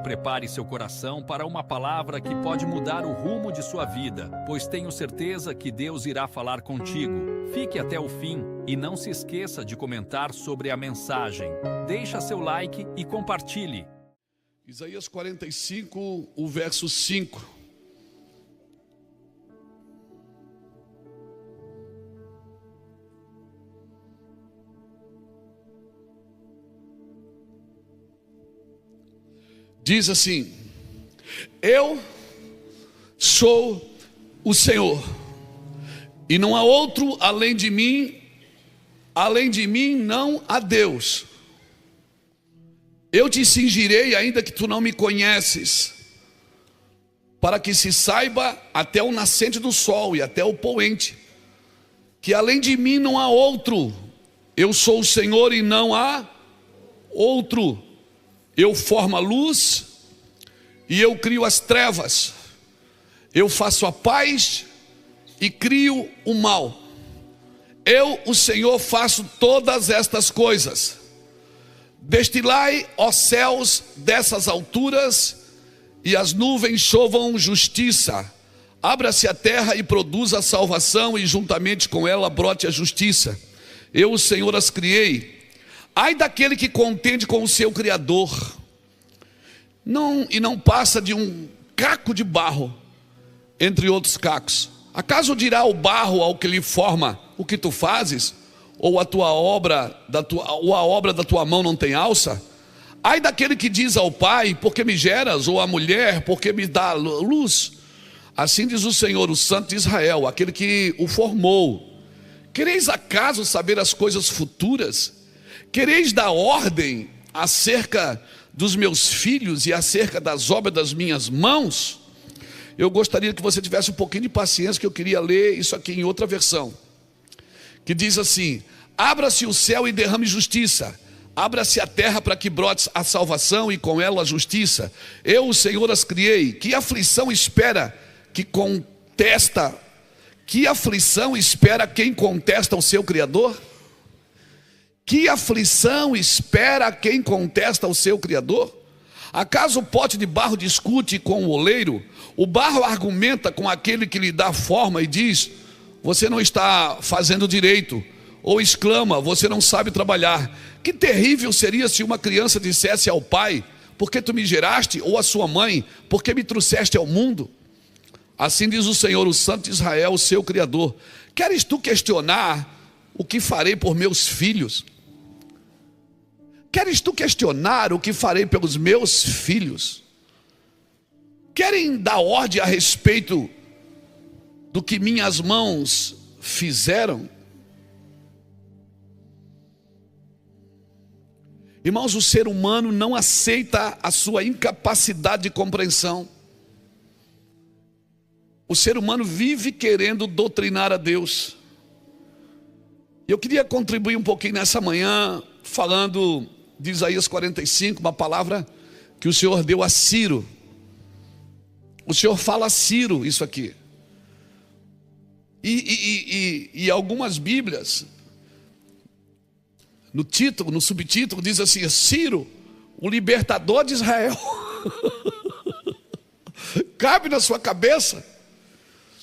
prepare seu coração para uma palavra que pode mudar o rumo de sua vida, pois tenho certeza que Deus irá falar contigo. Fique até o fim e não se esqueça de comentar sobre a mensagem. Deixa seu like e compartilhe. Isaías 45, o verso 5. Diz assim: eu sou o Senhor, e não há outro além de mim não há Deus. Eu te cingirei, ainda que tu não me conheces, para que se saiba até o nascente do sol e até o poente, que além de mim não há outro. Eu sou o Senhor e não há outro. Eu formo a luz e eu crio as trevas. Eu faço a paz e crio o mal. Eu, o Senhor, faço todas estas coisas. Destilai, ó céus, dessas alturas, e as nuvens chovam justiça. Abra-se a terra e produza a salvação, e juntamente com ela brote a justiça. Eu, o Senhor, as criei. Ai daquele que contende com o seu Criador, não passa de um caco de barro entre outros cacos. Acaso dirá o barro ao que lhe forma: o que tu fazes? Ou a obra da tua mão não tem alça? Ai daquele que diz ao pai: por que me geras? Ou à mulher: por que me dá luz? Assim diz o Senhor, o Santo de Israel, aquele que o formou. Quereis acaso saber as coisas futuras? Quereis dar ordem acerca dos meus filhos e acerca das obras das minhas mãos? Eu gostaria que você tivesse um pouquinho de paciência, que eu queria ler isso aqui em outra versão, que diz assim: abra-se o céu e derrame justiça, abra-se a terra para que brote a salvação e com ela a justiça. Eu, o Senhor, as criei. Que aflição espera quem contesta o seu Criador? Que aflição espera quem contesta o seu Criador? Acaso o pote de barro discute com o oleiro? O barro argumenta com aquele que lhe dá forma e diz: você não está fazendo direito. Ou exclama: você não sabe trabalhar. Que terrível seria se uma criança dissesse ao pai: por que tu me geraste? Ou à sua mãe: por que me trouxeste ao mundo? Assim diz o Senhor, o Santo de Israel, o seu Criador: queres tu questionar o que farei por meus filhos? Queres tu questionar o que farei pelos meus filhos? Querem dar ordem a respeito do que minhas mãos fizeram? Irmãos, o ser humano não aceita a sua incapacidade de compreensão. O ser humano vive querendo doutrinar a Deus. Eu queria contribuir um pouquinho nessa manhã, falando de Isaías 45, uma palavra que o Senhor deu a Ciro. O Senhor fala a Ciro isso aqui. E algumas Bíblias, no título, no subtítulo, diz assim: Ciro, o libertador de Israel. Cabe na sua cabeça?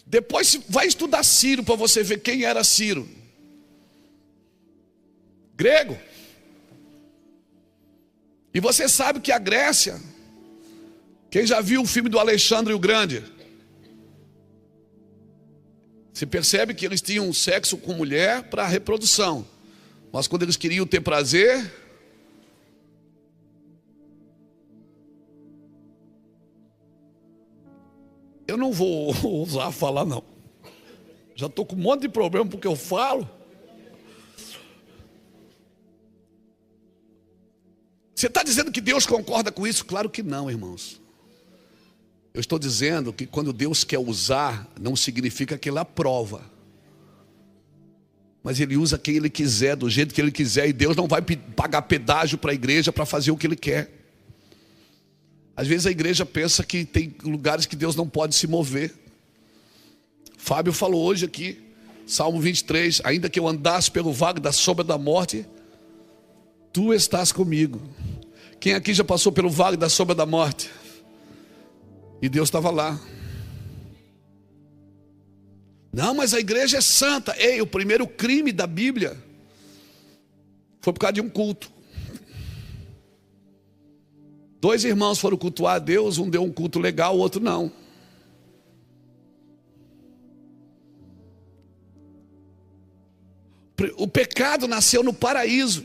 Depois vai estudar Ciro para você ver quem era Ciro. Grego. E você sabe que a Grécia, quem já viu o filme do Alexandre o Grande, se percebe que eles tinham sexo com mulher para reprodução, mas quando eles queriam ter prazer, eu não vou ousar falar não, já estou com um monte de problema porque eu falo. Você está dizendo que Deus concorda com isso? Claro que não, irmãos. Eu estou dizendo que quando Deus quer usar, não significa que Ele aprova, mas Ele usa quem Ele quiser, do jeito que Ele quiser. E Deus não vai pagar pedágio para a igreja para fazer o que Ele quer. Às vezes a igreja pensa que tem lugares que Deus não pode se mover. Fábio falou hoje aqui, Salmo 23, ainda que eu andasse pelo vale da sombra da morte, Tu estás comigo. Quem aqui já passou pelo vale da sombra da morte? E Deus estava lá. Não, mas a igreja é santa. Ei, o primeiro crime da Bíblia foi por causa de um culto. 2 irmãos foram cultuar a Deus, um deu um culto legal, o outro não. O pecado nasceu no paraíso,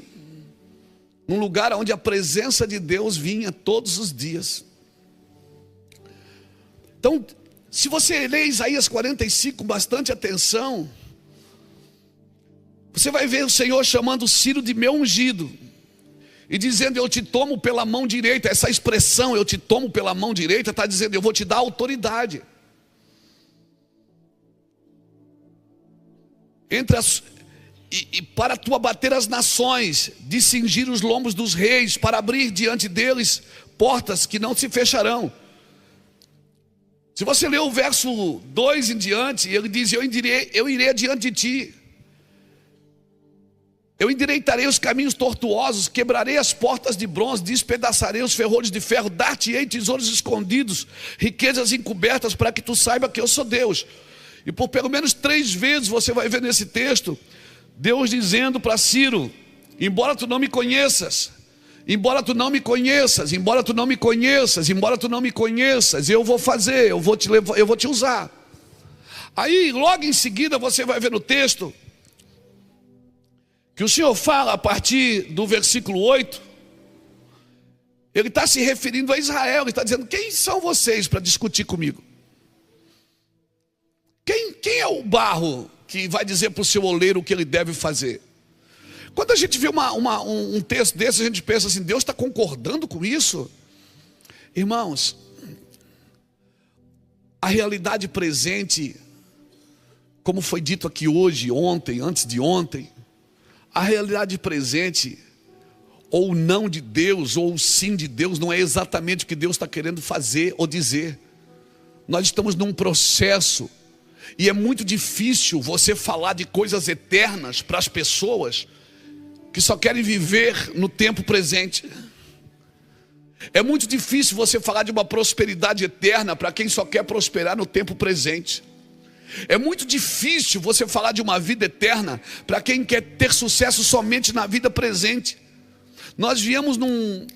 num lugar onde a presença de Deus vinha todos os dias. Então, se você ler Isaías 45 com bastante atenção, você vai ver o Senhor chamando Ciro de meu ungido, e dizendo: eu te tomo pela mão direita. Essa expressão, eu te tomo pela mão direita, está dizendo: eu vou te dar autoridade. Para tu abater as nações, de cingir os lombos dos reis, para abrir diante deles portas que não se fecharão. Se você ler o verso 2 em diante, ele diz: eu irei adiante de ti. Eu endireitarei os caminhos tortuosos, quebrarei as portas de bronze, despedaçarei os ferrolhos de ferro, dar-te-ei tesouros escondidos, riquezas encobertas, para que tu saiba que eu sou Deus. E por pelo menos 3 vezes você vai ver nesse texto Deus dizendo para Ciro: embora tu não me conheças, embora tu não me conheças, embora tu não me conheças, embora tu não me conheças, eu vou fazer, eu vou te usar. Aí logo em seguida você vai ver no texto que o Senhor fala a partir do versículo 8, ele está se referindo a Israel, ele está dizendo: quem são vocês para discutir comigo? Quem é o barro que vai dizer para o seu oleiro o que ele deve fazer? Quando a gente vê um texto desse, a gente pensa assim: Deus está concordando com isso? Irmãos, a realidade presente, como foi dito aqui hoje, ontem, antes de ontem, a realidade presente, ou não de Deus, ou sim de Deus, não é exatamente o que Deus está querendo fazer ou dizer. Nós estamos num processo, e é muito difícil você falar de coisas eternas para as pessoas que só querem viver no tempo presente. É muito difícil você falar de uma prosperidade eterna para quem só quer prosperar no tempo presente. É muito difícil você falar de uma vida eterna para quem quer ter sucesso somente na vida presente. Nós viemos num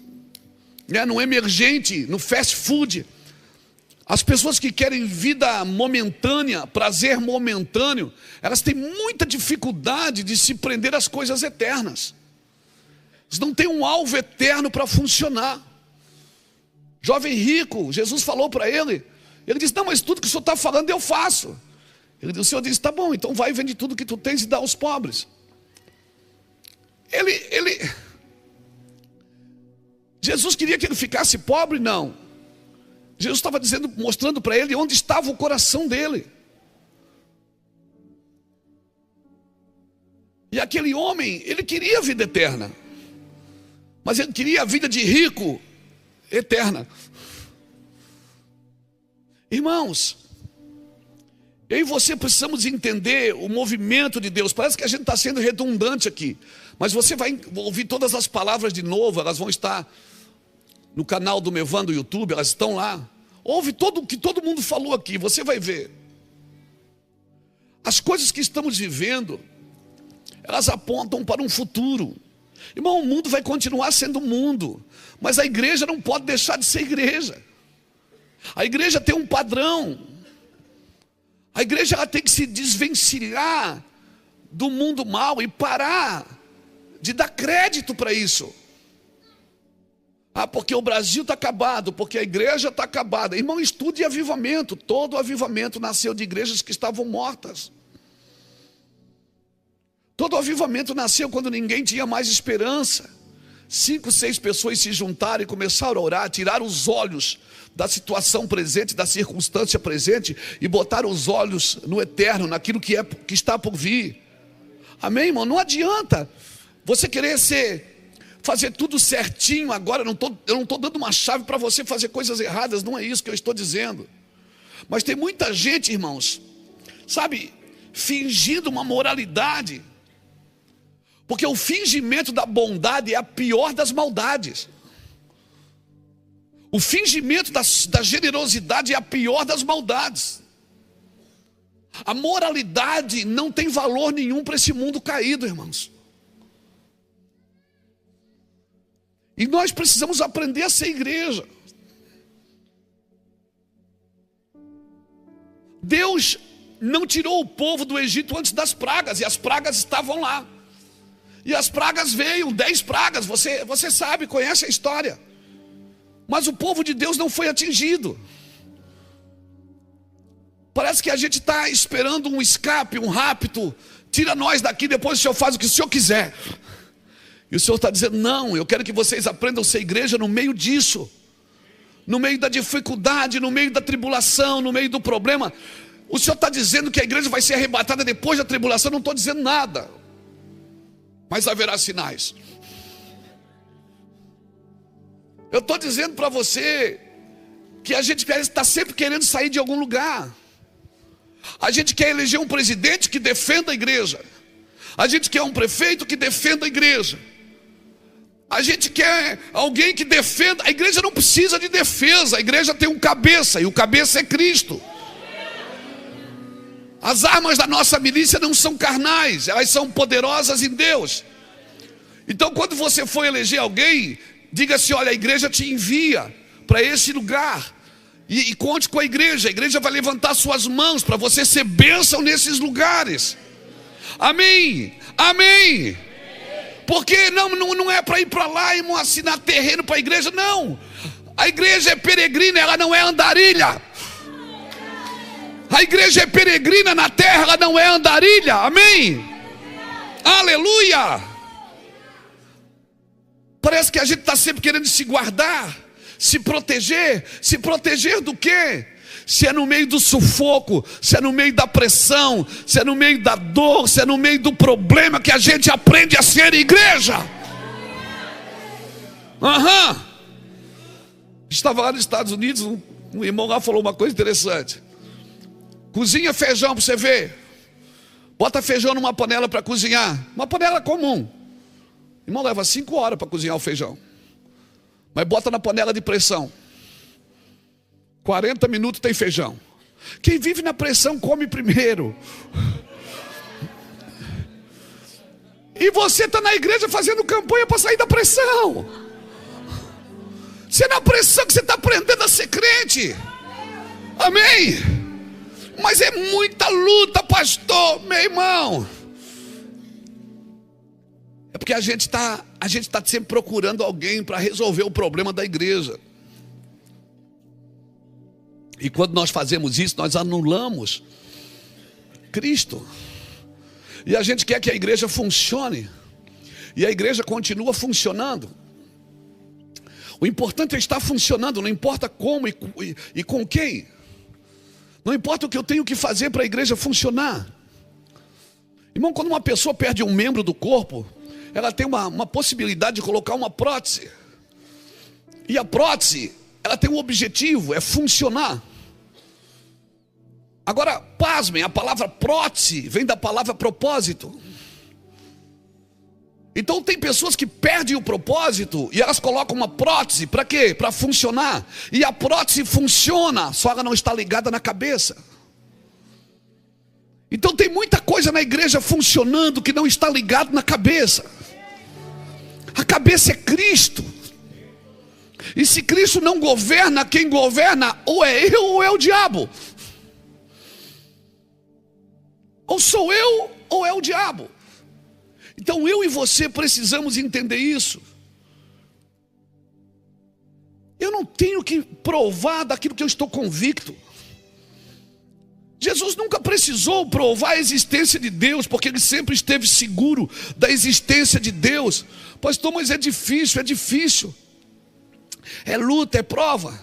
emergente, no fast food. As pessoas que querem vida momentânea, prazer momentâneo, elas têm muita dificuldade de se prender às coisas eternas. Eles não têm um alvo eterno para funcionar. Jovem rico, Jesus falou para ele disse: não, mas tudo que o senhor está falando eu faço. O Senhor disse: tá bom, então vai e vende tudo que tu tens e dá aos pobres. Jesus queria que ele ficasse pobre? Não. Jesus estava dizendo, mostrando para ele onde estava o coração dele. E aquele homem, ele queria a vida eterna, mas ele queria a vida de rico eterna. Irmãos, eu e você precisamos entender o movimento de Deus. Parece que a gente está sendo redundante aqui, mas você vai ouvir todas as palavras de novo. Elas vão estar no canal do Mevan do YouTube, elas estão lá. Ouve o que todo mundo falou aqui, você vai ver. As coisas que estamos vivendo, elas apontam para um futuro. Irmão, o mundo vai continuar sendo mundo, mas a igreja não pode deixar de ser igreja. A igreja tem um padrão. A igreja ela tem que se desvencilhar do mundo mal e parar de dar crédito para isso. Porque o Brasil está acabado, porque a igreja está acabada. Irmão, estude avivamento. Todo avivamento nasceu de igrejas que estavam mortas. Todo avivamento nasceu quando ninguém tinha mais esperança. 5, 6 pessoas se juntaram e começaram a orar, tiraram os olhos da situação presente, da circunstância presente, e botaram os olhos no eterno, naquilo que está por vir. Amém, irmão? Não adianta você querer fazer tudo certinho agora. Eu não estou dando uma chave para você fazer coisas erradas, não é isso que eu estou dizendo. Mas tem muita gente, irmãos, sabe, fingindo uma moralidade, porque o fingimento da bondade é a pior das maldades. O fingimento da generosidade é a pior das maldades. A moralidade não tem valor nenhum para esse mundo caído, irmãos. E nós precisamos aprender a ser igreja. Deus não tirou o povo do Egito antes das pragas, e as pragas estavam lá. E as pragas veio, 10 pragas, você sabe, conhece a história. Mas o povo de Deus não foi atingido. Parece que a gente está esperando um escape, um rapto. Tira nós daqui, depois o Senhor faz o que o Senhor quiser. E o Senhor está dizendo, não, eu quero que vocês aprendam a ser igreja no meio disso. No meio da dificuldade, no meio da tribulação, no meio do problema. O Senhor está dizendo que a igreja vai ser arrebatada depois da tribulação. Eu não estou dizendo nada. Mas haverá sinais. Eu estou dizendo para você que a gente está sempre querendo sair de algum lugar. A gente quer eleger um presidente que defenda a igreja. A gente quer um prefeito que defenda a igreja. A gente quer alguém que defenda. A igreja não precisa de defesa. A igreja tem um cabeça, e o cabeça é Cristo. As armas da nossa milícia não são carnais, elas são poderosas em Deus. Então, quando você for eleger alguém, diga assim, olha, a igreja te envia para esse lugar. E conte com a igreja vai levantar suas mãos para você ser bênção nesses lugares. Amém, amém. Porque não é para ir para lá e assinar terreno para a igreja, não. A igreja é peregrina, ela não é andarilha. A igreja é peregrina na terra, ela não é andarilha, amém? Aleluia! Parece que a gente está sempre querendo se guardar, se proteger do quê? Se é no meio do sufoco, se é no meio da pressão, se é no meio da dor, se é no meio do problema que a gente aprende a ser igreja. Estava lá nos Estados Unidos, um irmão lá falou uma coisa interessante. Cozinha feijão para você ver. Bota feijão numa panela para cozinhar. Uma panela comum. Irmão, leva 5 horas para cozinhar o feijão. Mas bota na panela de pressão. 40 minutos tem feijão. Quem vive na pressão come primeiro. E você está na igreja fazendo campanha para sair da pressão. Você é na pressão que você está aprendendo a ser crente. Amém? Mas é muita luta, pastor, meu irmão. É porque a gente está sempre procurando alguém para resolver o problema da igreja. E quando nós fazemos isso, nós anulamos Cristo. E a gente quer que a igreja funcione. E a igreja continua funcionando. O importante é estar funcionando, não importa como e com quem. Não importa o que eu tenho que fazer para a igreja funcionar. Irmão, quando uma pessoa perde um membro do corpo, ela tem uma possibilidade de colocar uma prótese. E a prótese, ela tem um objetivo, é funcionar. Agora, pasmem, a palavra prótese vem da palavra propósito. Então tem pessoas que perdem o propósito e elas colocam uma prótese, para quê? Para funcionar. E a prótese funciona, só ela não está ligada na cabeça. Então tem muita coisa na igreja funcionando que não está ligado na cabeça. A cabeça é Cristo. E se Cristo não governa, quem governa ou é eu ou é o diabo. Ou sou eu ou é o diabo. Então eu e você precisamos entender isso. Eu não tenho que provar daquilo que eu estou convicto. Jesus nunca precisou provar a existência de Deus, porque ele sempre esteve seguro da existência de Deus. Pastor, mas é difícil. É luta, é prova.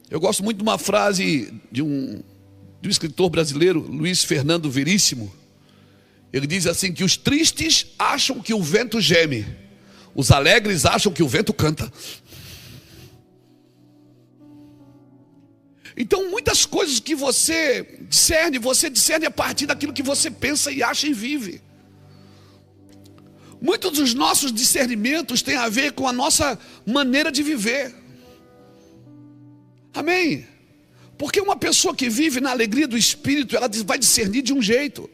Eu gosto muito de uma frase de um escritor brasileiro, Luiz Fernando Veríssimo. Ele diz assim, que os tristes acham que o vento geme, os alegres acham que o vento canta. Então muitas coisas que você discerne a partir daquilo que você pensa e acha e vive. Muitos dos nossos discernimentos têm a ver com a nossa maneira de viver. Amém? Porque uma pessoa que vive na alegria do Espírito, ela vai discernir de um jeito,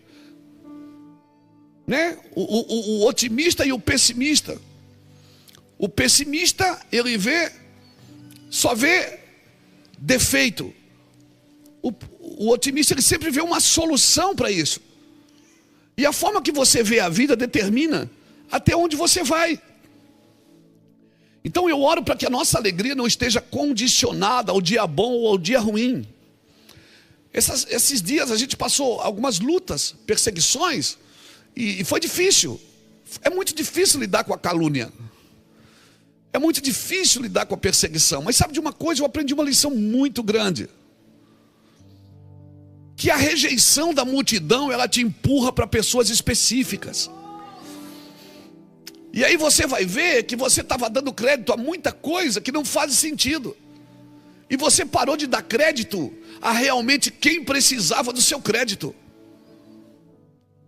né? O otimista e o pessimista. O pessimista, ele só vê defeito. O otimista, ele sempre vê uma solução para isso. E a forma que você vê a vida determina até onde você vai. Então eu oro para que a nossa alegria não esteja condicionada ao dia bom ou ao dia ruim. Esses dias a gente passou algumas lutas, perseguições, e foi difícil. É muito difícil lidar com a calúnia. É muito difícil lidar com a perseguição. Mas sabe de uma coisa? Eu aprendi uma lição muito grande. Que a rejeição da multidão, ela te empurra para pessoas específicas. E aí você vai ver que você estava dando crédito a muita coisa que não faz sentido. E você parou de dar crédito a realmente quem precisava do seu crédito.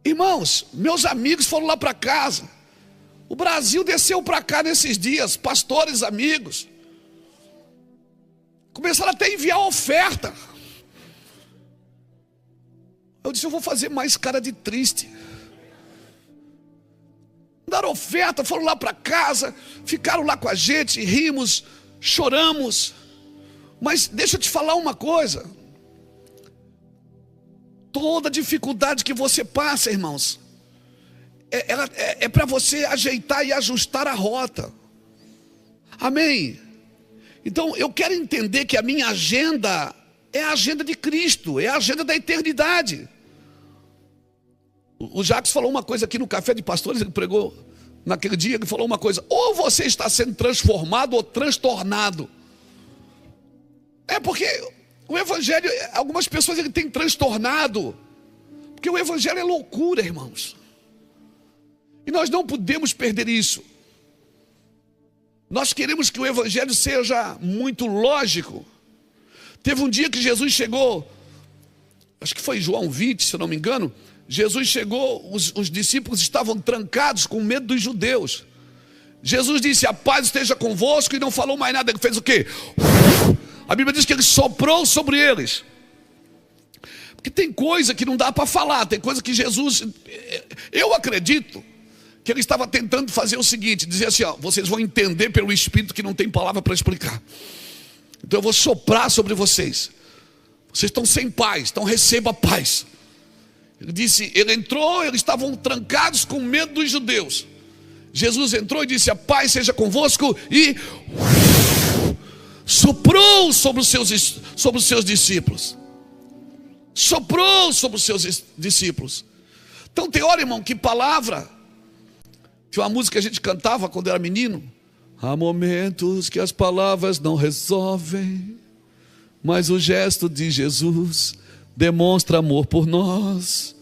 Irmãos, meus amigos foram lá para casa. O Brasil desceu para cá nesses dias, pastores, amigos. Começaram até a enviar oferta. Eu disse, eu vou fazer mais cara de triste. Daram oferta, foram lá para casa, ficaram lá com a gente, rimos, choramos. Mas deixa eu te falar uma coisa. Toda dificuldade que você passa, irmãos, é para você ajeitar e ajustar a rota. Amém? Então eu quero entender que a minha agenda é a agenda de Cristo, é a agenda da eternidade. O Jacques falou uma coisa aqui no Café de Pastores, ele pregou naquele dia, ele falou uma coisa: ou você está sendo transformado ou transtornado. É porque o Evangelho, algumas pessoas ele tem transtornado, porque o Evangelho é loucura, irmãos. E nós não podemos perder isso. Nós queremos que o Evangelho seja muito lógico. Teve um dia que Jesus chegou, acho que foi João 20, se eu não me engano. Jesus chegou, os discípulos estavam trancados com medo dos judeus. Jesus disse: a paz esteja convosco, e não falou mais nada. Ele fez o quê? A Bíblia diz que ele soprou sobre eles. Porque tem coisa que não dá para falar, tem coisa que Jesus, eu acredito que ele estava tentando fazer o seguinte, dizer assim, ó, vocês vão entender pelo Espírito que não tem palavra para explicar. Então eu vou soprar sobre vocês. Vocês estão sem paz, então receba a paz. Ele disse, ele entrou, eles estavam trancados com medo dos judeus. Jesus entrou e disse: a paz seja convosco, e soprou sobre os seus discípulos. Soprou sobre os seus discípulos. Então tem hora, irmão, que palavra. Tinha uma música que a gente cantava quando era menino. Há momentos que as palavras não resolvem, mas o gesto de Jesus demonstra amor por nós.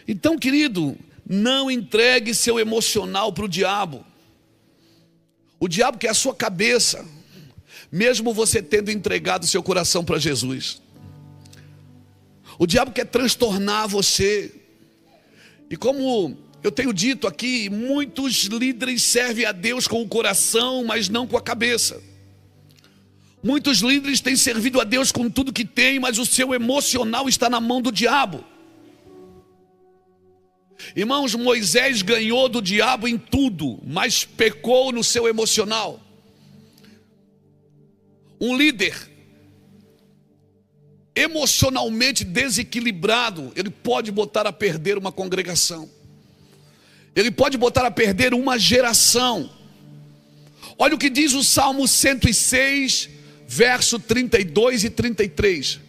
Então, querido, não entregue seu emocional para o diabo. O diabo quer a sua cabeça, mesmo você tendo entregado seu coração para Jesus. O diabo quer transtornar você. E como eu tenho dito aqui, muitos líderes servem a Deus com o coração, mas não com a cabeça. Muitos líderes têm servido a Deus com tudo que tem, mas o seu emocional está na mão do diabo. Irmãos, Moisés ganhou do diabo em tudo, mas pecou no seu emocional. Um líder emocionalmente desequilibrado, ele pode botar a perder uma congregação. Ele pode botar a perder uma geração. Olha o que diz o Salmo 106, verso 32 e 33.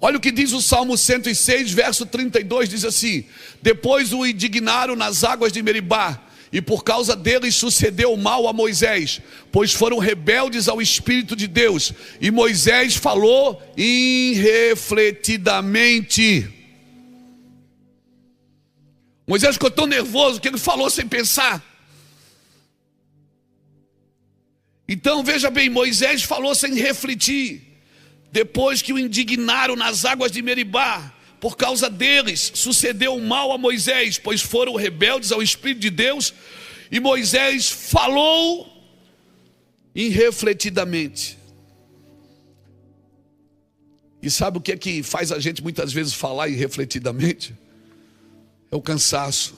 Olha o que diz o Salmo 106, verso 32, diz assim: depois o indignaram nas águas de Meribá, e por causa deles sucedeu mal a Moisés, pois foram rebeldes ao Espírito de Deus. E Moisés falou irrefletidamente. Moisés ficou tão nervoso que ele falou sem pensar. Então veja bem, Moisés falou sem refletir. Depois que o indignaram nas águas de Meribá, por causa deles sucedeu mal a Moisés, pois foram rebeldes ao Espírito de Deus. E Moisés falou irrefletidamente. E sabe o que é que faz a gente muitas vezes falar irrefletidamente? É o cansaço.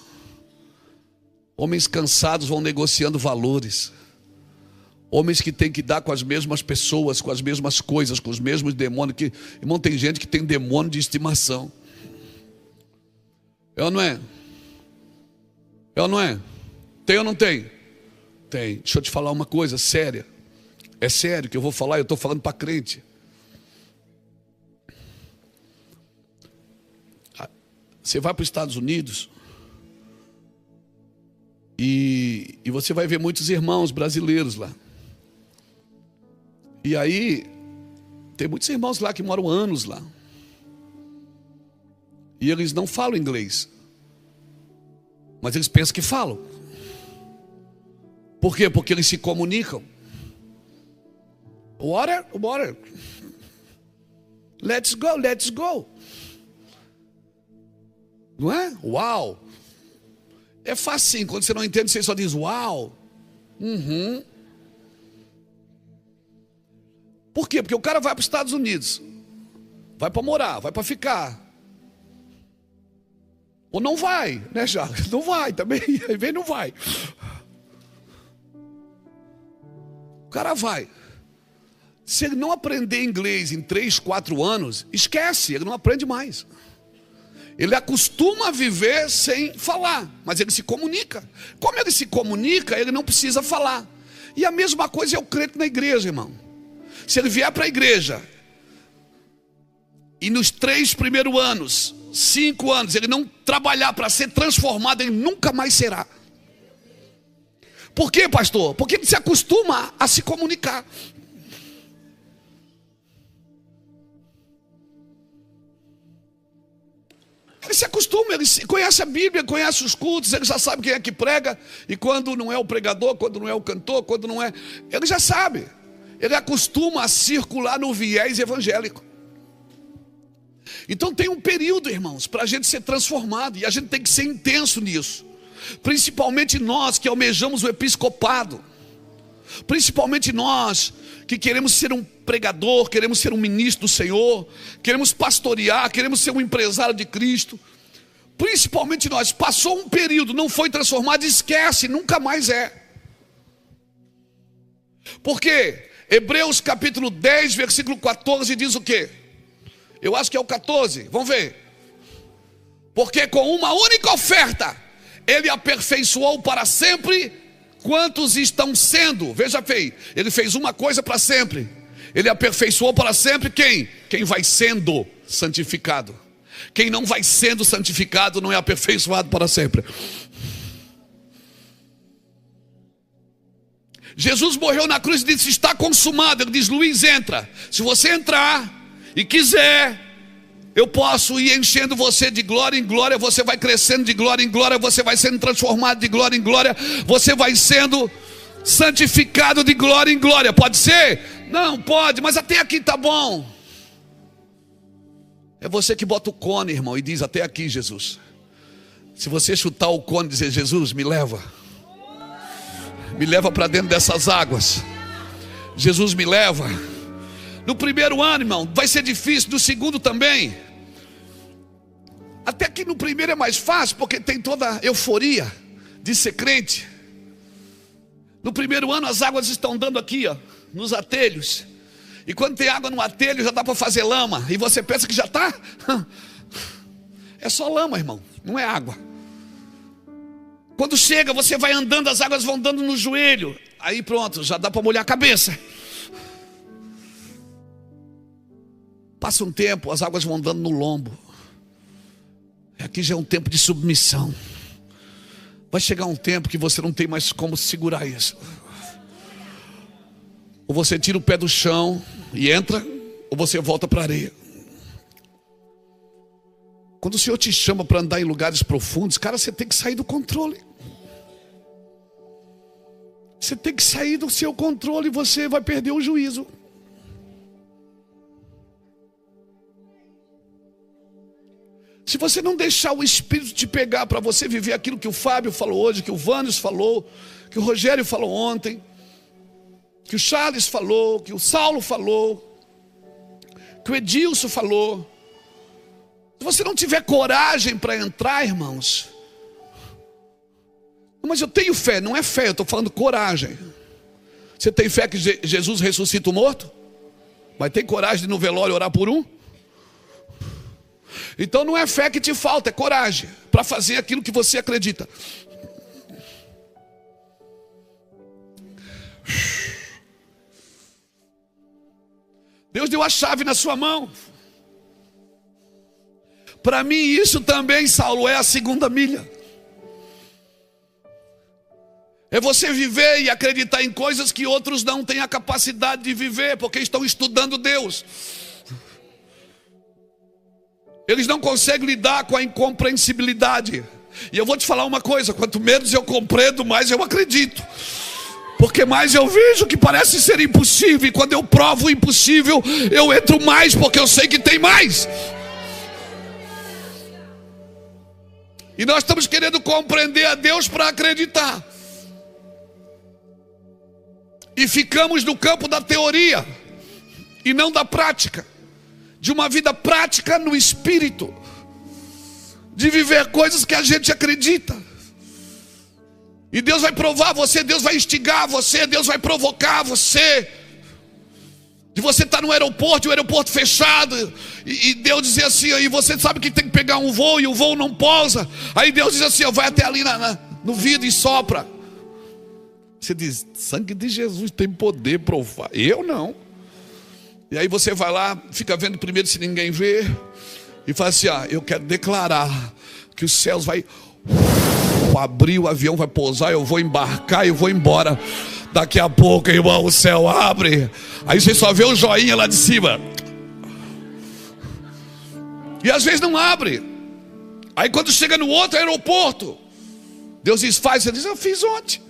Homens cansados vão negociando valores. Homens que têm que dar com as mesmas pessoas, com as mesmas coisas, com os mesmos demônios. Irmão, tem gente que tem demônio de estimação. É ou não é? É ou não é? Tem ou não tem? Tem. Deixa eu te falar uma coisa séria. É sério que eu vou falar, eu estou falando para crente. Você vai para os Estados Unidos e você vai ver muitos irmãos brasileiros lá. E aí, tem muitos irmãos lá que moram anos lá. E eles não falam inglês. Mas eles pensam que falam. Por quê? Porque eles se comunicam. Water, water. Let's go, let's go. Não é? Uau. É facinho. Quando você não entende, você só diz uau. Uhum. Por quê? Porque o cara vai para os Estados Unidos. Vai para morar, vai para ficar. Ou não vai, né, Jacques? Não vai também. Aí vem, não vai. O cara vai. Se ele não aprender inglês em 3, 4 anos, esquece, ele não aprende mais. Ele acostuma a viver sem falar, mas ele se comunica. Como ele se comunica, ele não precisa falar. E a mesma coisa é o crente na igreja, irmão. Se ele vier para a igreja e nos 3 primeiros anos, 5 anos, ele não trabalhar para ser transformado, ele nunca mais será. Por quê, pastor? Porque ele se acostuma a se comunicar. Ele se acostuma, ele conhece a Bíblia, conhece os cultos, ele já sabe quem é que prega. E quando não é o pregador, quando não é o cantor, quando não é... Ele já sabe. Ele acostuma a circular no viés evangélico. Então tem um período, irmãos, para a gente ser transformado. E a gente tem que ser intenso nisso. Principalmente nós que almejamos o episcopado. Principalmente nós que queremos ser um pregador, queremos ser um ministro do Senhor, queremos pastorear, queremos ser um empresário de Cristo. Principalmente nós, passou um período, não foi transformado, esquece, nunca mais é. Por quê? Hebreus capítulo 10, versículo 14 diz o quê? Eu acho que é o 14, vamos ver. Porque com uma única oferta ele aperfeiçoou para sempre quantos estão sendo. Veja bem, ele fez uma coisa para sempre. Ele aperfeiçoou para sempre quem? Quem vai sendo santificado. Quem não vai sendo santificado não é aperfeiçoado para sempre. Jesus morreu na cruz e disse: está consumado. Ele diz: Luiz, entra. Se você entrar e quiser, eu posso ir enchendo você de glória em glória. Você vai crescendo de glória em glória. Você vai sendo transformado de glória em glória. Você vai sendo santificado de glória em glória. Pode ser? Não, pode, mas até aqui tá bom. É você que bota o cone, irmão, e diz: até aqui, Jesus. Se você chutar o cone e dizer: Jesus, me leva para dentro dessas águas. Jesus, me leva. No primeiro ano, irmão, vai ser difícil. No segundo também. Até que no primeiro é mais fácil, porque tem toda a euforia de ser crente. No primeiro ano as águas estão dando aqui, ó, nos atelhos. E quando tem água no atelho já dá para fazer lama. E você pensa que já está? É só lama, irmão, não é água. Quando chega, você vai andando, as águas vão dando no joelho. Aí pronto, já dá para molhar a cabeça. Passa um tempo, as águas vão dando no lombo. Aqui já é um tempo de submissão. Vai chegar um tempo que você não tem mais como segurar isso. Ou você tira o pé do chão e entra, ou você volta para a areia. Quando o Senhor te chama para andar em lugares profundos, cara, você tem que sair do controle. Você tem que sair do seu controle e você vai perder o juízo. Se você não deixar o Espírito te pegar para você viver aquilo que o Fábio falou hoje, que o Vânios falou, que o Rogério falou ontem, que o Charles falou, que o Saulo falou, que o Edilson falou. Se você não tiver coragem para entrar, irmãos, mas eu tenho fé, não é fé, eu estou falando coragem. Você tem fé que Jesus ressuscita o morto? Mas tem coragem de ir no velório orar por um? Então não é fé que te falta, é coragem para fazer aquilo que você acredita. Deus deu a chave na sua mão. Para mim isso também, Saulo, é a segunda milha. É você viver e acreditar em coisas que outros não têm a capacidade de viver, porque estão estudando Deus. Eles não conseguem lidar com a incompreensibilidade. E eu vou te falar uma coisa: quanto menos eu compreendo, mais eu acredito. Porque mais eu vejo que parece ser impossível. E quando eu provo o impossível, eu entro mais, porque eu sei que tem mais. E nós estamos querendo compreender a Deus para acreditar. E ficamos no campo da teoria e não da prática. De uma vida prática no espírito. De viver coisas que a gente acredita. E Deus vai provar você, Deus vai instigar você, Deus vai provocar você. De você estar no aeroporto, o aeroporto fechado, e Deus dizer assim, aí você sabe que tem que pegar um voo e o voo não pousa. Aí Deus diz assim, vai até ali no vidro e sopra. Você diz, sangue de Jesus tem poder provar. Eu não. E aí você vai lá, fica vendo primeiro se ninguém vê, e fala assim, eu quero declarar que os céus vai abrir, o avião vai pousar, eu vou embarcar, eu vou embora. Daqui a pouco, irmão, o céu abre. Aí você só vê o joinha lá de cima. E às vezes não abre. Aí quando chega no outro aeroporto, Deus diz, faz. Você diz, eu fiz ontem.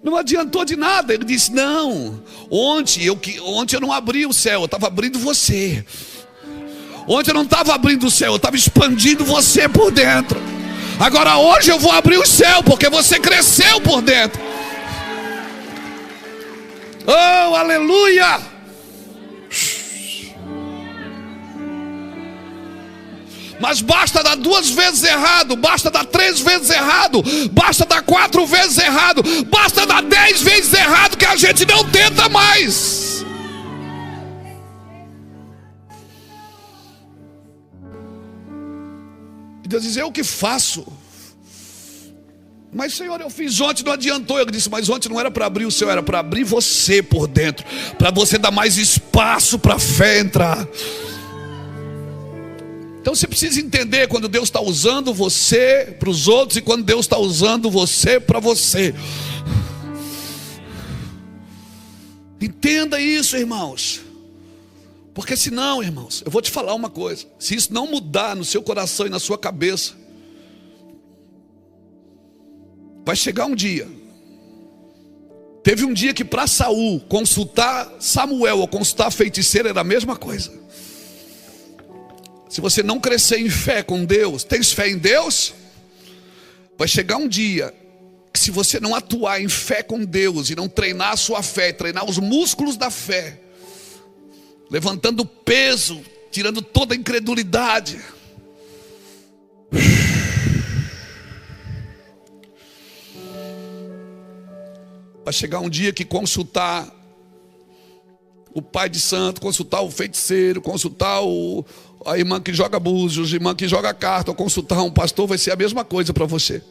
Não adiantou de nada. Ele disse, não, ontem eu não abri o céu, eu estava abrindo você. Ontem eu não estava abrindo o céu, eu estava expandindo você por dentro. Agora hoje eu vou abrir o céu, porque você cresceu por dentro. Oh, aleluia! Mas basta dar 2 vezes errado, basta dar 3 vezes errado, basta dar 4 vezes errado, basta dar 10 vezes errado, que a gente não tenta mais. E Deus diz, eu que faço. Mas Senhor, eu fiz ontem, não adiantou. Eu disse, mas ontem não era para abrir o céu, era para abrir você por dentro, para você dar mais espaço para a fé entrar. Então você precisa entender quando Deus está usando você para os outros e quando Deus está usando você para você. Entenda isso, irmãos. Porque senão, irmãos, eu vou te falar uma coisa: se isso não mudar no seu coração e na sua cabeça, vai chegar um dia. Teve um dia que para Saul consultar Samuel ou consultar a feiticeira era a mesma coisa. Se você não crescer em fé com Deus, tens fé em Deus? Vai chegar um dia que se você não atuar em fé com Deus e não treinar a sua fé, treinar os músculos da fé, levantando peso, tirando toda a incredulidade, vai chegar um dia que consultar o pai de santo, consultar o feiticeiro, consultar a irmã que joga búzios, a irmã que joga carta, ou consultar um pastor, vai ser a mesma coisa para você.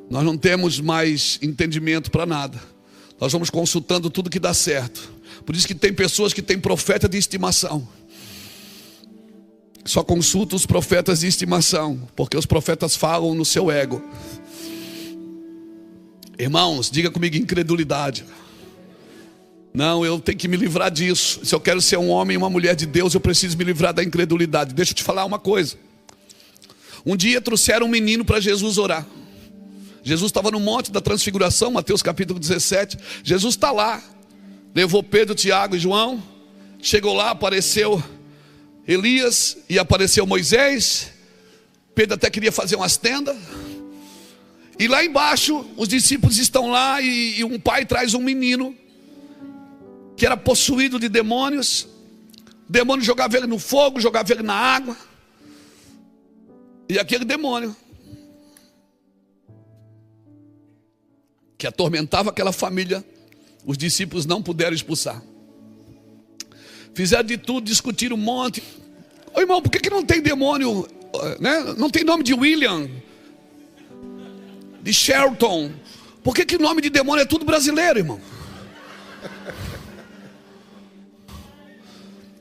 Nós não temos mais entendimento para nada. Nós vamos consultando tudo que dá certo. Por isso que tem pessoas que têm profeta de estimação. Só consulta os profetas de estimação, porque os profetas falam no seu ego. Irmãos, diga comigo, incredulidade. Não, eu tenho que me livrar disso. Se eu quero ser um homem e uma mulher de Deus, eu preciso me livrar da incredulidade. Deixa eu te falar uma coisa. Um dia trouxeram um menino para Jesus orar. Jesus estava no monte da transfiguração, Mateus capítulo 17. Jesus está lá, levou Pedro, Tiago e João. Chegou lá, apareceu Elias e apareceu Moisés. Pedro até queria fazer umas tendas. E lá embaixo, os discípulos estão lá e um pai traz um menino que era possuído de demônios. O demônio jogava ele no fogo, jogava ele na água. E aquele demônio que atormentava aquela família, os discípulos não puderam expulsar. Fizeram de tudo, discutiram um monte. Ô irmão, por que não tem demônio, né? Não tem nome de William, de Shelton? Por que o nome de demônio é tudo brasileiro, irmão?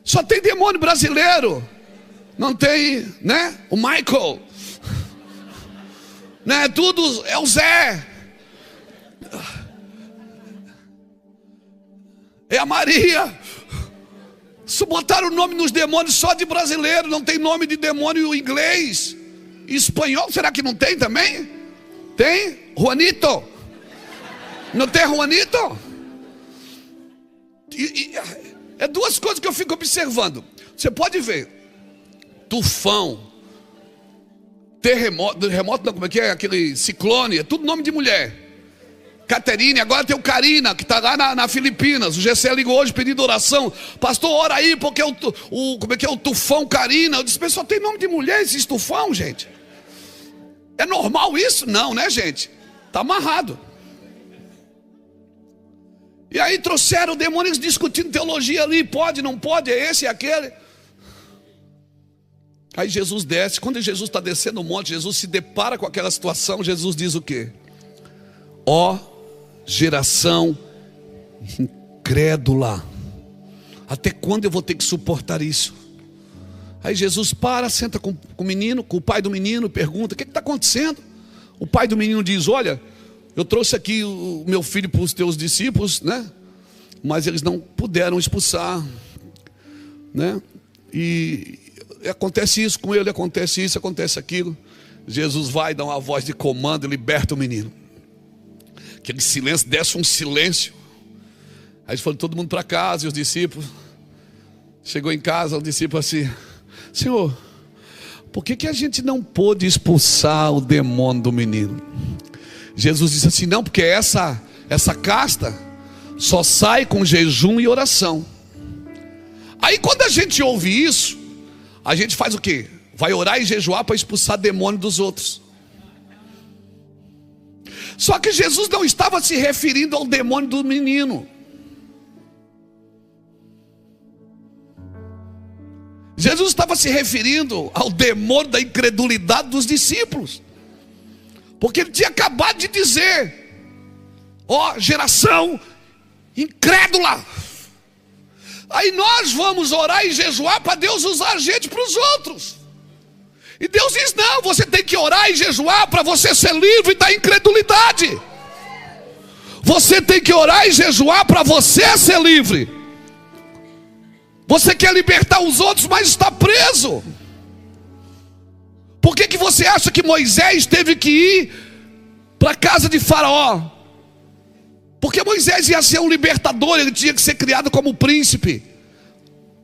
Só tem demônio brasileiro. Não tem, né? O Michael, né? Tudo é o Zé, é a Maria. Se botaram o nome nos demônios só de brasileiro, não tem nome de demônio inglês, espanhol, será que não tem também? Tem? Juanito? Não tem Juanito? É duas coisas que eu fico observando. Você pode ver, tufão, terremoto não, como é que é? Aquele ciclone, é tudo nome de mulher. Caterine, agora tem o Karina, que está lá na Filipinas. O GC ligou hoje pedindo oração. Pastor, ora aí, porque como é que é o tufão Karina? Eu disse, pessoal, tem nome de mulher esses tufão, gente? É normal isso? Não, né, gente? Está amarrado. E aí trouxeram demônios discutindo teologia ali. Pode, não pode, é esse e aquele. Aí Jesus desce. Quando Jesus está descendo o monte, Jesus se depara com aquela situação. Jesus diz o quê? Ó geração incrédula, até quando eu vou ter que suportar isso? Aí Jesus senta com o menino, com o pai do menino, pergunta, o que está acontecendo? O pai do menino diz, olha, eu trouxe aqui o meu filho para os teus discípulos, né? Mas eles não puderam expulsar, né? E acontece isso com ele, acontece isso, acontece aquilo. Jesus vai dar uma voz de comando e liberta o menino. Aquele silêncio, desce um silêncio. Aí foram todo mundo para casa, e os discípulos. Chegou em casa, o discípulo assim, Senhor, por que a gente não pôde expulsar o demônio do menino? Jesus disse assim, não, porque essa casta só sai com jejum e oração. Aí quando a gente ouve isso, a gente faz o quê? Vai orar e jejuar para expulsar demônio dos outros. Só que Jesus não estava se referindo ao demônio do menino. Jesus estava se referindo ao demônio da incredulidade dos discípulos. Porque ele tinha acabado de dizer, ó geração incrédula. Aí nós vamos orar e jejuar para Deus usar a gente para os outros. E Deus diz, não, você tem que orar e jejuar para você ser livre da incredulidade. Você tem que orar e jejuar para você ser livre. Você quer libertar os outros, mas está preso. Por que você acha que Moisés teve que ir para a casa de Faraó? Porque Moisés ia ser um libertador, ele tinha que ser criado como príncipe.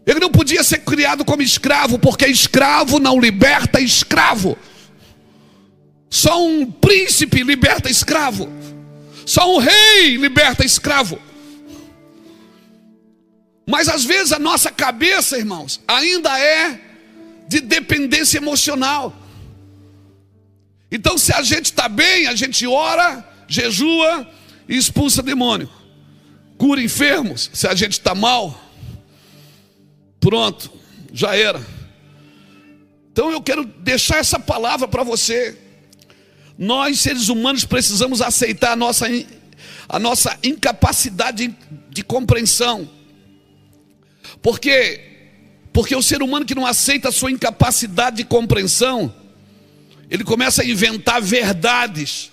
Ele não podia ser criado como escravo, porque escravo não liberta escravo. Só um príncipe liberta escravo. Só um rei liberta escravo. Mas às vezes a nossa cabeça, irmãos, ainda é de dependência emocional. Então se a gente está bem, a gente ora, jejua e expulsa demônio. Cura enfermos. Se a gente está mal, pronto, já era. Então eu quero deixar essa palavra para você. Nós seres humanos precisamos aceitar a nossa incapacidade de compreensão. Porque o ser humano que não aceita a sua incapacidade de compreensão, ele começa a inventar verdades.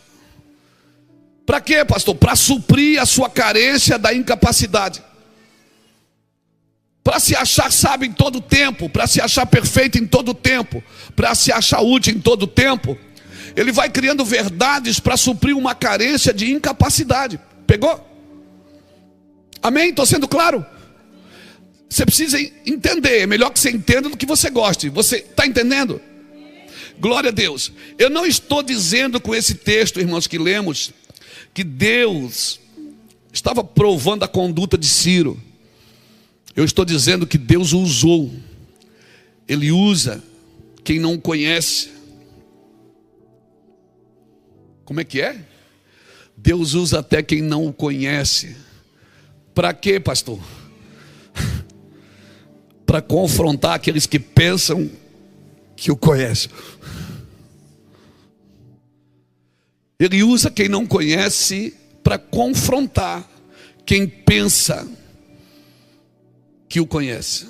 Para quê, pastor? Para suprir a sua carência da incapacidade. Para se achar sábio em todo tempo, para se achar perfeito em todo tempo, para se achar útil em todo tempo, ele vai criando verdades para suprir uma carência de incapacidade. Pegou? Amém? Estou sendo claro? Você precisa entender, é melhor que você entenda do que você goste. Você está entendendo? Glória a Deus. Eu não estou dizendo com esse texto, irmãos, que lemos, que Deus estava provando a conduta de Ciro. Eu estou dizendo que Deus o usou. Ele usa quem não conhece. Como é que é? Deus usa até quem não o conhece. Para quê, pastor? Para confrontar aqueles que pensam que o conhecem. Ele usa quem não conhece para confrontar quem pensa que o conhece.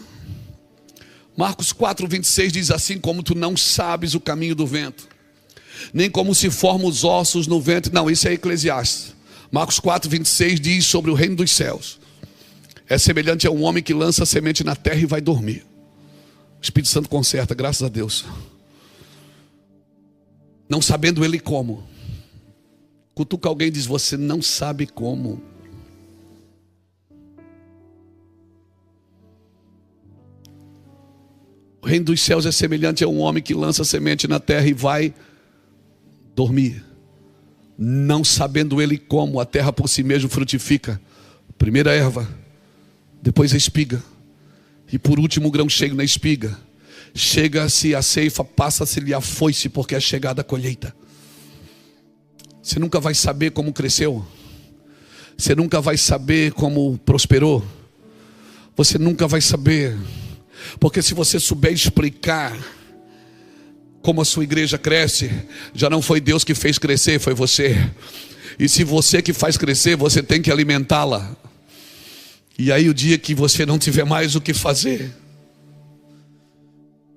Marcos 4:26 diz assim: como tu não sabes o caminho do vento, nem como se formam os ossos no ventre. Não, isso é Eclesiastes. Marcos 4:26 diz sobre o reino dos céus: é semelhante a um homem que lança a semente na terra e vai dormir. O Espírito Santo conserta, graças a Deus. Não sabendo ele como. Cutuca alguém e diz: você não sabe como. O reino dos céus é semelhante a um homem que lança a semente na terra e vai dormir. Não sabendo ele como, a terra por si mesmo frutifica. Primeiro a erva, depois a espiga, e por último o grão cheio na espiga. Chega-se a ceifa, passa-se-lhe a foice, porque é chegada a colheita. Você nunca vai saber como cresceu. Você nunca vai saber como prosperou. Você nunca vai saber. Porque se você souber explicar como a sua igreja cresce, já não foi Deus que fez crescer, foi você. E se você que faz crescer, você tem que alimentá-la. E aí o dia que você não tiver mais o que fazer,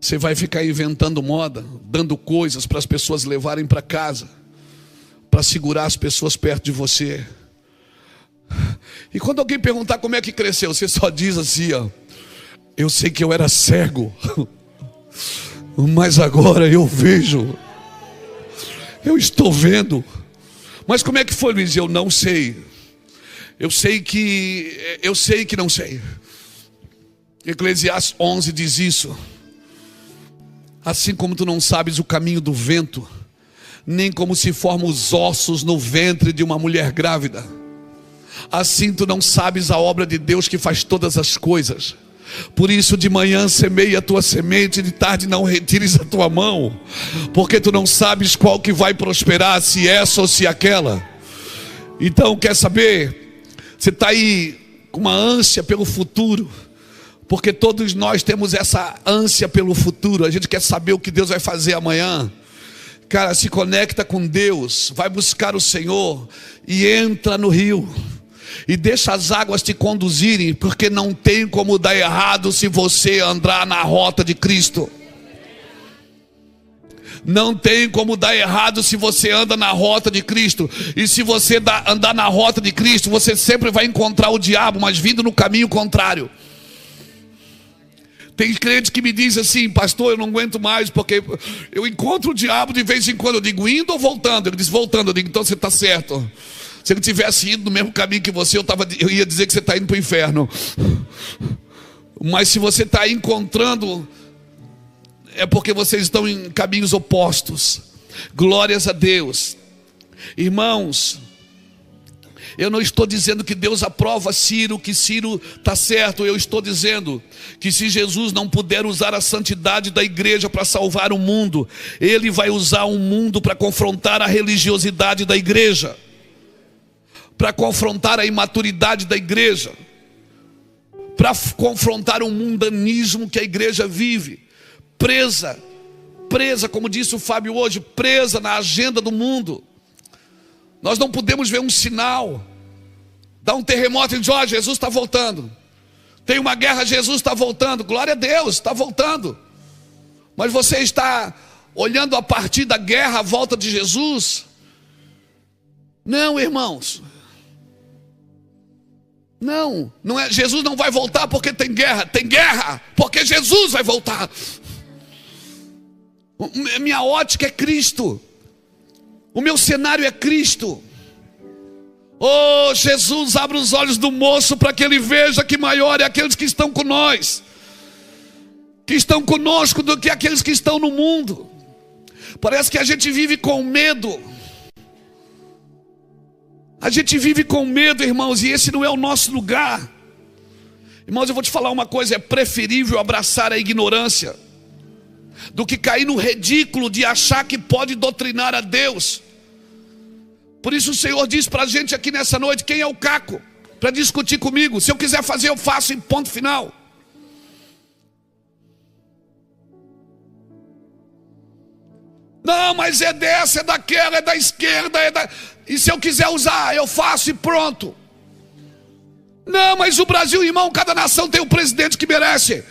você vai ficar inventando moda, dando coisas para as pessoas levarem para casa, para segurar as pessoas perto de você. E quando alguém perguntar como é que cresceu, você só diz assim, ó: eu sei que eu era cego, mas agora eu vejo. Eu estou vendo. Mas como é que foi, Luiz? Eu não sei. Eu sei que não sei. Eclesiastes 11 diz isso. Assim como tu não sabes o caminho do vento, nem como se formam os ossos no ventre de uma mulher grávida, assim tu não sabes a obra de Deus que faz todas as coisas. Por isso de manhã semeia a tua semente, de tarde não retires a tua mão, porque tu não sabes qual que vai prosperar, se essa ou se aquela. Então, quer saber? Você está aí com uma ânsia pelo futuro, porque todos nós temos essa ânsia pelo futuro. A gente quer saber o que Deus vai fazer amanhã. Cara, se conecta com Deus, vai buscar o Senhor e entra no rio. E deixa as águas te conduzirem, porque não tem como dar errado se você andar na rota de Cristo. Não tem como dar errado se você anda na rota de Cristo. E se você andar na rota de Cristo, você sempre vai encontrar o diabo, mas vindo no caminho contrário. Tem crente que me diz assim: pastor, eu não aguento mais, porque eu encontro o diabo de vez em quando. Eu digo, indo ou voltando? Ele diz, voltando. Eu digo, então você está certo. Se ele tivesse ido no mesmo caminho que você, eu ia dizer que você está indo para o inferno. Mas se você está encontrando, é porque vocês estão em caminhos opostos. Glórias a Deus. Irmãos, eu não estou dizendo que Deus aprova Ciro, que Ciro está certo. Eu estou dizendo que se Jesus não puder usar a santidade da igreja para salvar o mundo, Ele vai usar o mundo para confrontar a religiosidade da igreja, para confrontar a imaturidade da igreja, para confrontar o mundanismo que a igreja vive, presa, como disse o Fábio hoje, presa na agenda do mundo. Nós não podemos ver um sinal. Dá um terremoto e diz, ó, Jesus está voltando. Tem uma guerra, Jesus está voltando. Glória a Deus, está voltando. Mas você está olhando a partir da guerra a volta de Jesus? Não, irmãos. Não é. Jesus não vai voltar porque tem guerra. Tem guerra porque Jesus vai voltar. Minha ótica é Cristo. O meu cenário é Cristo. Oh, Jesus, abre os olhos do moço para que ele veja que maior é aqueles que estão com nós, que estão conosco, do que aqueles que estão no mundo. Parece que a gente vive com medo. A gente vive com medo, irmãos, e esse não é o nosso lugar. Irmãos, eu vou te falar uma coisa: é preferível abraçar a ignorância do que cair no ridículo de achar que pode doutrinar a Deus. Por isso o Senhor diz para a gente aqui nessa noite: quem é o caco para discutir comigo? Se eu quiser fazer, eu faço, em ponto final. Não, mas é dessa, é daquela, é da esquerda, e se eu quiser usar, eu faço e pronto. Não, mas o Brasil, irmão, cada nação tem um presidente que merece.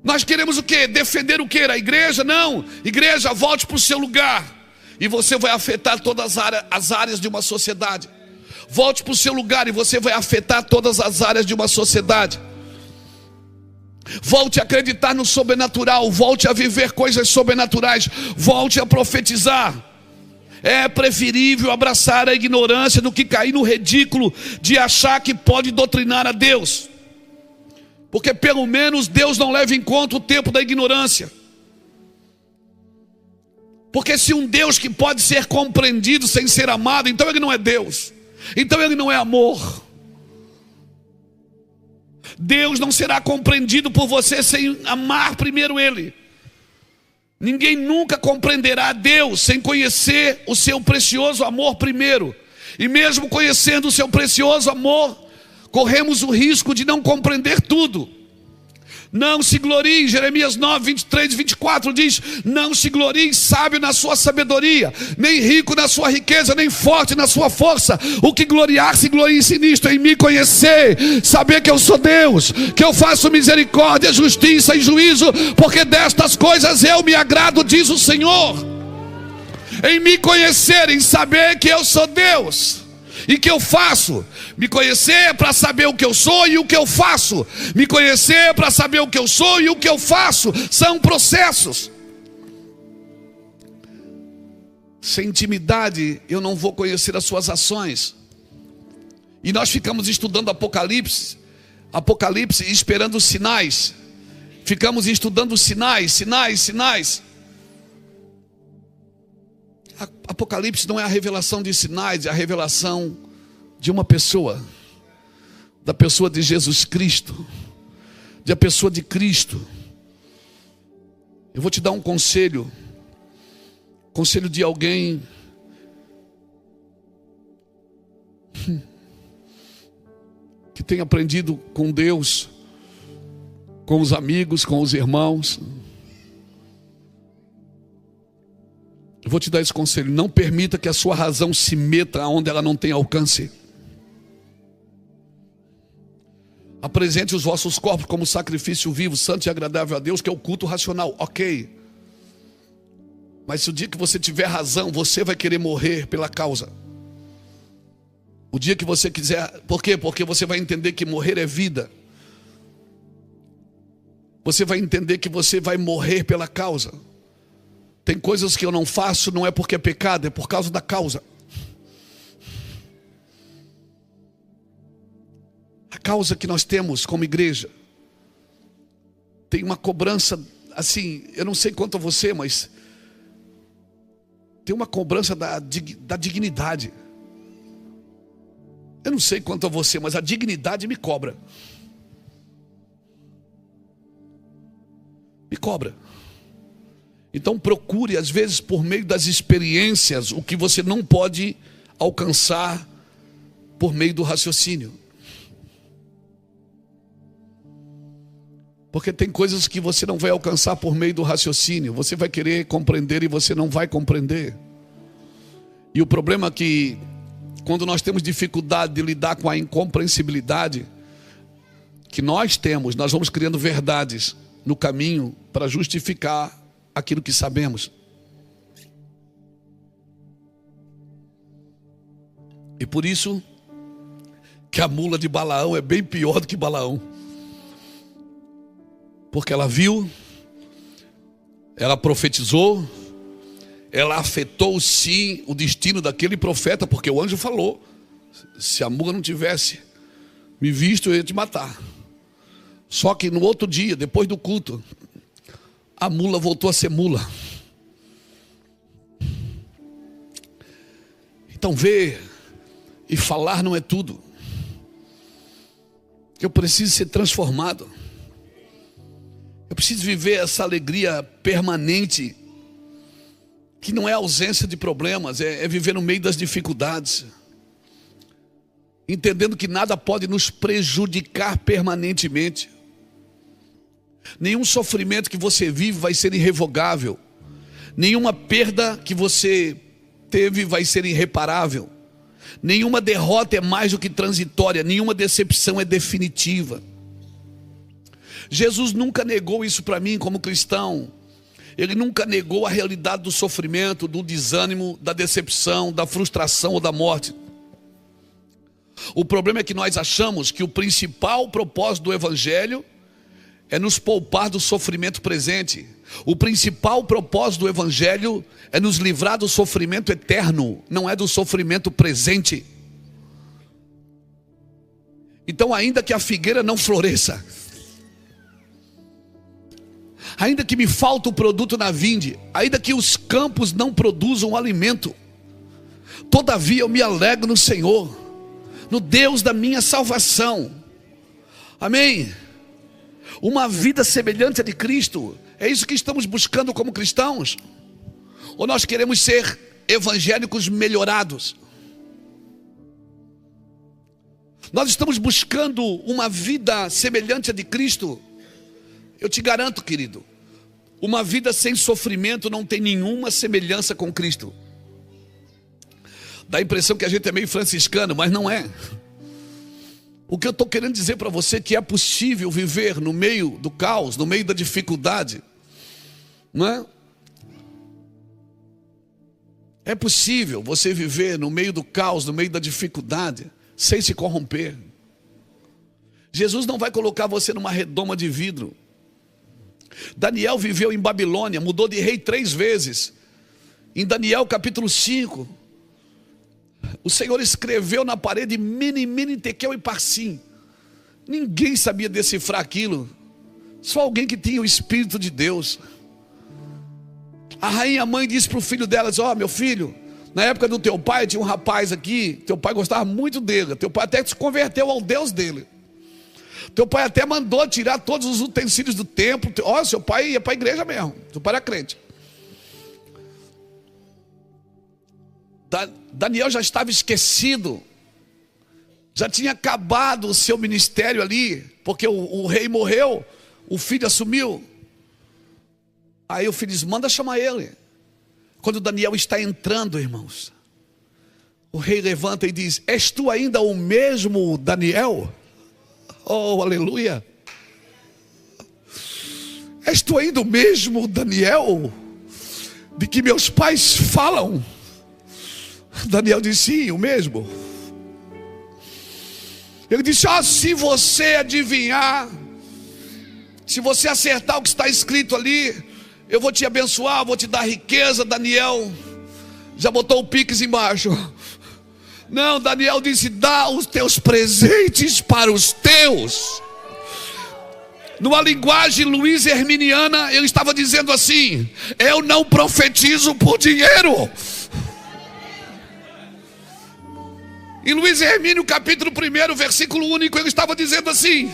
Nós queremos o quê? Defender o quê? A igreja? Não. Igreja, volte para o seu lugar. E você vai afetar todas as áreas de uma sociedade. Volte para o seu lugar e você vai afetar todas as áreas de uma sociedade. Volte a acreditar no sobrenatural. Volte a viver coisas sobrenaturais. Volte a profetizar. É preferível abraçar a ignorância do que cair no ridículo de achar que pode doutrinar a Deus. Porque pelo menos Deus não leva em conta o tempo da ignorância. Porque se um Deus que pode ser compreendido sem ser amado, então ele não é Deus. Então ele não é amor. Deus não será compreendido por você sem amar primeiro Ele. Ninguém nunca compreenderá a Deus sem conhecer o seu precioso amor primeiro. E mesmo conhecendo o seu precioso amor, corremos o risco de não compreender tudo. Não se glorie, Jeremias 9, 23 e 24 diz: não se glorie sábio na sua sabedoria, nem rico na sua riqueza, nem forte na sua força. O que gloriar-se, glorie-se nisto, em me conhecer, saber que eu sou Deus, que eu faço misericórdia, justiça e juízo, porque destas coisas eu me agrado, diz o Senhor. Em me conhecer, em saber que eu sou Deus. E que eu faço? Me conhecer para saber o que eu sou e o que eu faço. Me conhecer para saber o que eu sou e o que eu faço. São processos. Sem intimidade eu não vou conhecer as suas ações. E nós ficamos estudando Apocalipse esperando sinais. Ficamos estudando sinais. Apocalipse não é a revelação de sinais, é a revelação de uma pessoa, da pessoa de Jesus Cristo, da pessoa de Cristo. Eu vou te dar um conselho de alguém que tem aprendido com Deus, com os amigos, com os irmãos. Eu vou te dar esse conselho: não permita que a sua razão se meta onde ela não tem alcance. Apresente os vossos corpos como sacrifício vivo, santo e agradável a Deus, que é o culto racional. Ok. Mas se o dia que você tiver razão, você vai querer morrer pela causa. O dia que você quiser. Por quê? Porque você vai entender que morrer é vida. Você vai entender que você vai morrer pela causa. Tem coisas que eu não faço, não é porque é pecado, é por causa da causa. A causa que nós temos como igreja tem uma cobrança, assim, eu não sei quanto a você, mas tem uma cobrança da dignidade. Eu não sei quanto a você, mas a dignidade me cobra. Me cobra. Então procure, às vezes, por meio das experiências, o que você não pode alcançar por meio do raciocínio. Porque tem coisas que você não vai alcançar por meio do raciocínio. Você vai querer compreender e você não vai compreender. E o problema é que, quando nós temos dificuldade de lidar com a incompreensibilidade que nós temos, nós vamos criando verdades no caminho para justificar aquilo que sabemos. E por isso que a mula de Balaão é bem pior do que Balaão. Porque ela viu, ela profetizou, ela afetou sim o destino daquele profeta, porque o anjo falou: se a mula não tivesse me visto, eu ia te matar. Só que no outro dia, depois do culto, a mula voltou a ser mula. Então vê E falar não é tudo. Eu preciso ser transformado. Eu preciso viver essa alegria permanente, que não é ausência de problemas, é viver no meio das dificuldades, entendendo que nada pode nos prejudicar permanentemente. Nenhum sofrimento que você vive vai ser irrevogável. Nenhuma perda que você teve vai ser irreparável. Nenhuma derrota é mais do que transitória. Nenhuma decepção é definitiva. Jesus nunca negou isso para mim como cristão. Ele nunca negou a realidade do sofrimento, do desânimo, da decepção, da frustração ou da morte. O problema é que nós achamos que o principal propósito do Evangelho é nos poupar do sofrimento presente. O principal propósito do Evangelho é nos livrar do sofrimento eterno, não é do sofrimento presente. Então, ainda que a figueira não floresça, ainda que me falte o produto na vinde, ainda que os campos não produzam alimento, todavia eu me alegro no Senhor, no Deus da minha salvação. Amém? Uma vida semelhante à de Cristo, é isso que estamos buscando como cristãos? Ou nós queremos ser evangélicos melhorados? Nós estamos buscando uma vida semelhante à de Cristo. Eu te garanto, querido, uma vida sem sofrimento não tem nenhuma semelhança com Cristo. Dá a impressão que a gente é meio franciscano, mas não é. O que eu estou querendo dizer para você é que é possível viver no meio do caos, no meio da dificuldade, não é? É possível você viver no meio do caos, no meio da dificuldade, sem se corromper. Jesus não vai colocar você numa redoma de vidro. Daniel viveu em Babilônia, mudou de rei 3 vezes. Em Daniel capítulo 5, o Senhor escreveu na parede Mene, Mene, Tekel e Parsim. Ninguém sabia decifrar aquilo, só alguém que tinha o Espírito de Deus. A rainha mãe disse para o filho dela: ó, meu filho, na época do teu pai tinha um rapaz aqui, teu pai gostava muito dele, teu pai até se converteu ao Deus dele, teu pai até mandou tirar todos os utensílios do templo. Ó, seu pai ia para a igreja mesmo, seu pai era crente. Daniel já estava esquecido, já tinha acabado o seu ministério ali, porque o rei morreu, o filho assumiu. Aí o filho diz: manda chamar ele. Quando Daniel está entrando, irmãos, o rei levanta e diz: és tu ainda o mesmo Daniel? Oh, aleluia! És tu ainda o mesmo Daniel de que meus pais falam? Daniel disse: sim, o mesmo. Ele disse: se você adivinhar, se você acertar o que está escrito ali, eu vou te abençoar, vou te dar riqueza. Daniel já botou o pix embaixo. Não, Daniel disse: dá os teus presentes para os teus. Numa linguagem Luiz Herminiana, ele estava dizendo assim: eu não profetizo por dinheiro. Em Luiz Hermínio, capítulo 1, versículo único, ele estava dizendo assim: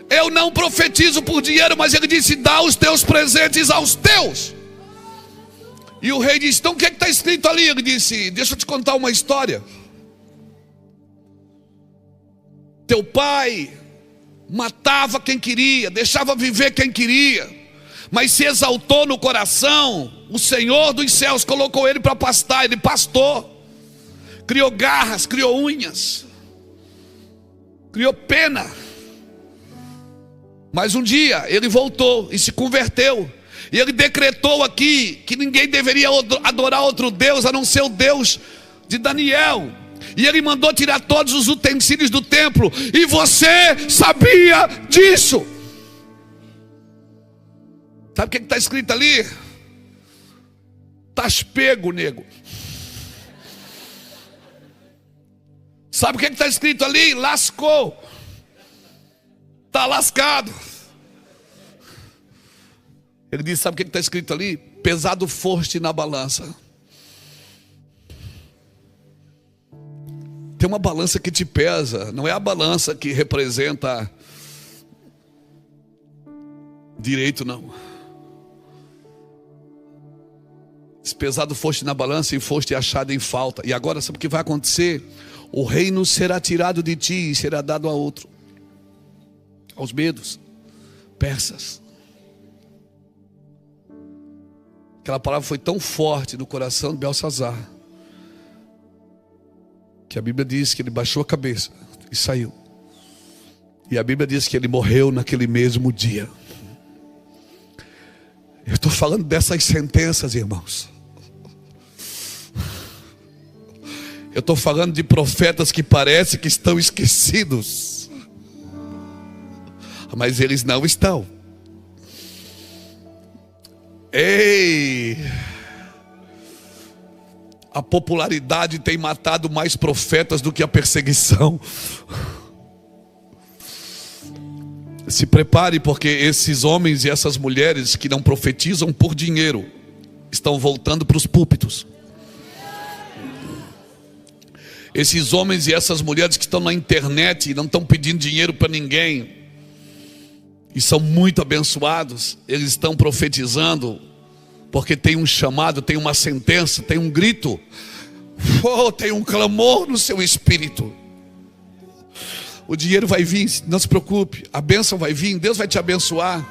eu não profetizo por dinheiro, mas ele disse: dá os teus presentes aos teus. E o rei disse: então o que está escrito ali? Ele disse: deixa eu te contar uma história. Teu pai matava quem queria, deixava viver quem queria, mas se exaltou no coração. O Senhor dos céus colocou ele para pastar, ele pastou. Criou garras, criou unhas, criou pena. Mas um dia ele voltou e se converteu. E ele decretou aqui que ninguém deveria adorar outro Deus a não ser o Deus de Daniel. E ele mandou tirar todos os utensílios do templo. E você sabia disso? Sabe o que está escrito ali? Estás pego, nego. Sabe o que está escrito ali? Lascou. Está lascado. Ele disse: sabe o que está escrito ali? Pesado foste na balança. Tem uma balança que te pesa. Não é a balança que representa direito, não. Se pesado foste na balança e foste achado em falta. E agora sabe o que vai acontecer? O reino será tirado de ti e será dado a outro. Aos medos, persas. Aquela palavra foi tão forte no coração de Belsazar, que a Bíblia diz que ele baixou a cabeça e saiu. E a Bíblia diz que ele morreu naquele mesmo dia. Eu estou falando dessas sentenças, irmãos. Eu estou falando de profetas que parece que estão esquecidos, mas eles não estão. Ei! A popularidade tem matado mais profetas do que a perseguição. Se prepare, porque esses homens e essas mulheres que não profetizam por dinheiro estão voltando para os púlpitos. Esses homens e essas mulheres que estão na internet e não estão pedindo dinheiro para ninguém e são muito abençoados, eles estão profetizando porque tem um chamado, tem uma sentença, tem um grito, tem um clamor no seu espírito. O dinheiro vai vir, não se preocupe, a bênção vai vir, Deus vai te abençoar.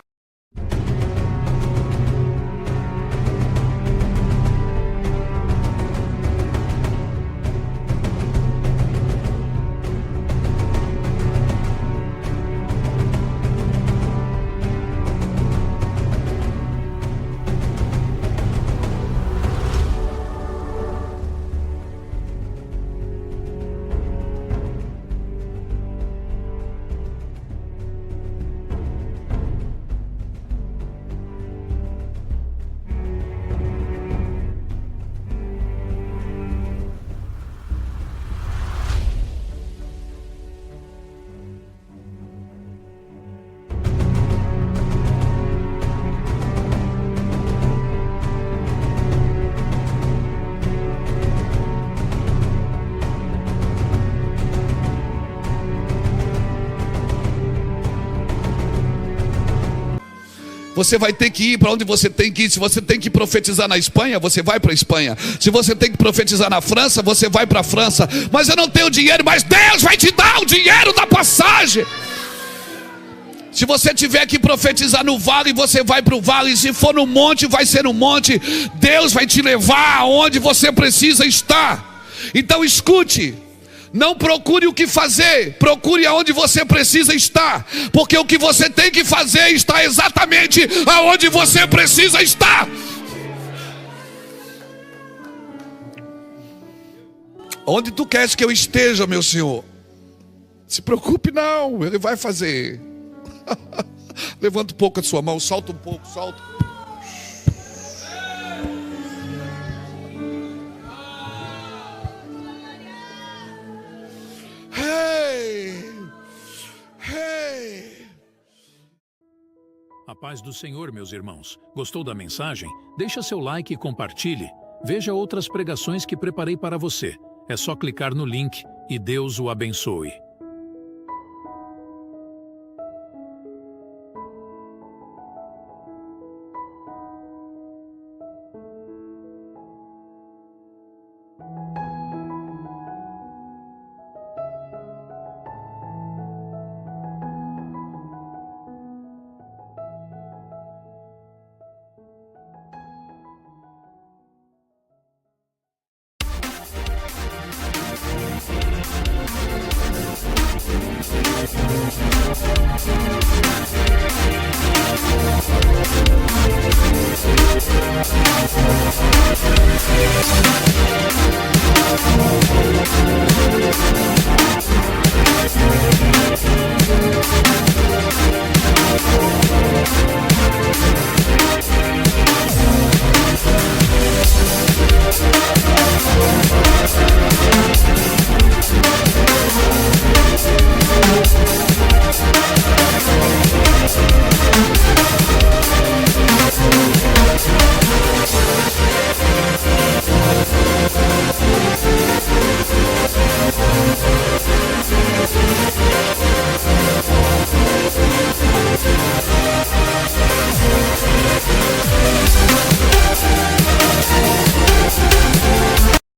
Você vai ter que ir para onde você tem que ir. Se você tem que profetizar na Espanha, você vai para a Espanha. Se você tem que profetizar na França, você vai para a França. Mas eu não tenho dinheiro, mas Deus vai te dar o dinheiro da passagem. Se você tiver que profetizar no vale, você vai para o vale. Se for no monte, vai ser no monte. Deus vai te levar aonde você precisa estar. Então escute. Não procure o que fazer, procure aonde você precisa estar, porque o que você tem que fazer está exatamente aonde você precisa estar. Onde tu queres que eu esteja, meu Senhor? Se preocupe não, Ele vai fazer. Levanta um pouco a sua mão, solta um pouco, solta. A paz do Senhor, meus irmãos. Gostou da mensagem? Deixa seu like e compartilhe. Veja outras pregações que preparei para você. É só clicar no link e Deus o abençoe.